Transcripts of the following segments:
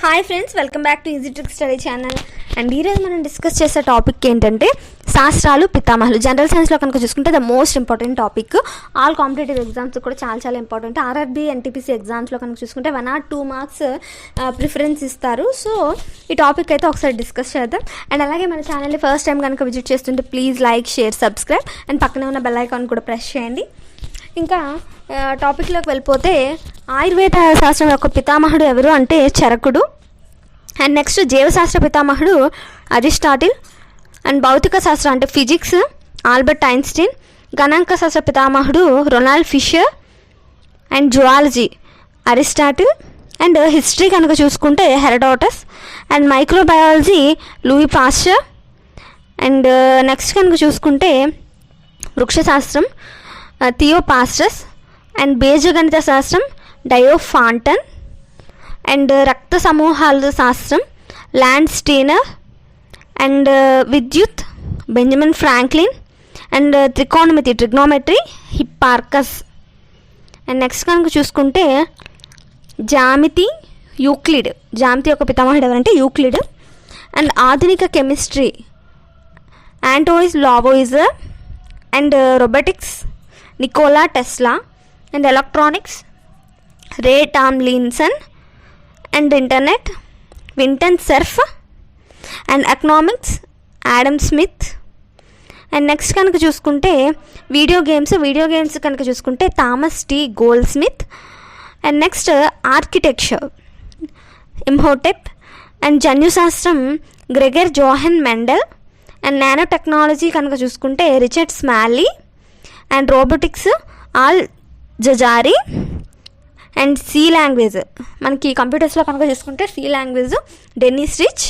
Hi friends, welcome back to easy trick study channel. And ఈరోజు మనం discuss చేసే topic ఏంటంటే శాస్త్రాలు పితామహులు. జనరల్ సైన్స్లో కనుక చూసుకుంటే the most important topic. All competitive exams కూడా చాలా ఇంపార్టెంట్. RRB NTPC ఎగ్జామ్స్లో కనుక చూసుకుంటే 1 or 2 మార్క్స్ ప్రిఫరెన్స్ ఇస్తారు. సో ఈ టాపిక్ అయితే ఒకసారి డిస్కస్ చేద్దాం. అండ్ అలాగే మన ఛానల్ని ఫస్ట్ టైం కనుక విజిట్ చేస్తుంటే please like, share, subscribe and పక్కనే ఉన్న బెల్ ఐకాన్ కూడా ప్రెస్ చేయండి. ఇంకా టాపిక్లోకి వెళ్ళిపోతే ఆయుర్వేద శాస్త్రం యొక్క పితామహుడు ఎవరు అంటే చరకుడు. అండ్ నెక్స్ట్ జీవశాస్త్ర పితామహుడు అరిస్టాటిల్. అండ్ భౌతిక శాస్త్రం అంటే ఫిజిక్స్ ఆల్బర్ట్ ఐన్స్టీన్. గణాంక శాస్త్ర పితామహుడు Ronald Fisher. And zoology Aristotle. And history కనుక చూసుకుంటే Herodotus. And microbiology Louis Pasteur. And next కనుక చూసుకుంటే వృక్షశాస్త్రం థియోపాస్టస్. అండ్ బీజగణిత శాస్త్రం డయోఫాంటన్. అండ్ రక్త సమూహాల శాస్త్రం ల్యాండ్ స్టీనర్. అండ్ విద్యుత్ Benjamin Franklin. And trigonometry Hipparchus. And next కనుక చూసుకుంటే జామితి యూక్లిడ్. జామితి యొక్క పితామహుడు ఎవరంటే యూక్లిడ్. అండ్ ఆధునిక chemistry Antoine Lavoisier. And robotics Nikola Tesla. And electronics Ray Tomlinson. And internet Vinton Cerf. And economics Adam Smith. And next కనుక చూసుకుంటే వీడియో గేమ్స్ కనుక చూసుకుంటే Thomas T Goldsmith. And next architecture Imhotep. And జన్యుశాస్త్రం Gregor Johann Mendel. And nano technology కనుక చూసుకుంటే Richard Smalley. And robotics Al Jazari. And C language మనకి కంప్యూటర్స్లో కనుక చూసుకుంటే C language Dennis Ritchie.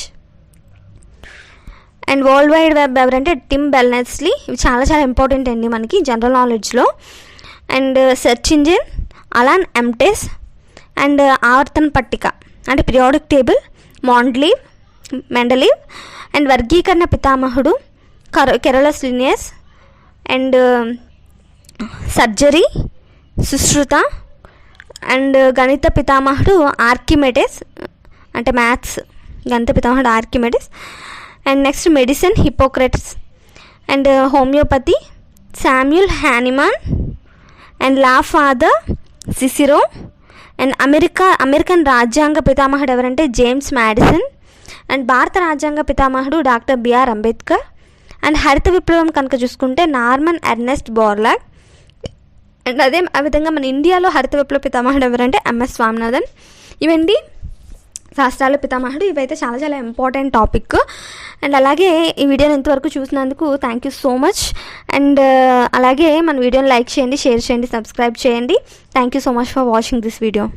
And World Wide Web ఎవరంటే Tim Berners Lee. ఇవి చాలా ఇంపార్టెంట్ అండి మనకి జనరల్ నాలెడ్జ్లో. And search engine Alan Emtage. And ఆవర్తన పట్టిక అంటే పీరియాడిక్ టేబుల్ మెండలీవ్. అండ్ వర్గీకరణ పితామహుడు Carolus Linnaeus. And surgery Sushruta. And గణిత పితామహుడు ఆర్కిమెడిస్ అంటే మ్యాథ్స్ గణిత పితామహుడు Archimedes. And next medicine Hippocrates. And homeopathy Samuel Hahnemann. And law father సిసిరో. And American రాజ్యాంగ పితామహుడు ఎవరంటే జేమ్స్ మాడిసన్. అండ్ భారత రాజ్యాంగ పితామహుడు డాక్టర్ బిఆర్ అంబేద్కర్. అండ్ హరిత విప్లవం కనుక చూసుకుంటే నార్మన్ ఎర్నెస్ట్ బోర్లాగ్. అండ్ ఆ విధంగా మన ఇండియాలో హరిత విప్లవ పితామహుడు ఎవరంటే ఎంఎస్ స్వామినాథన్. ఇవండి శాస్త్రాల పితామహుడు. ఇవైతే చాలా ఇంపార్టెంట్ టాపిక్. అండ్ అలాగే ఈ వీడియోని ఇంతవరకు చూసినందుకు thank you so much. And అలాగే మన వీడియోని లైక్ చేయండి, షేర్ చేయండి, సబ్స్క్రైబ్ చేయండి. Thank you so much for watching this video.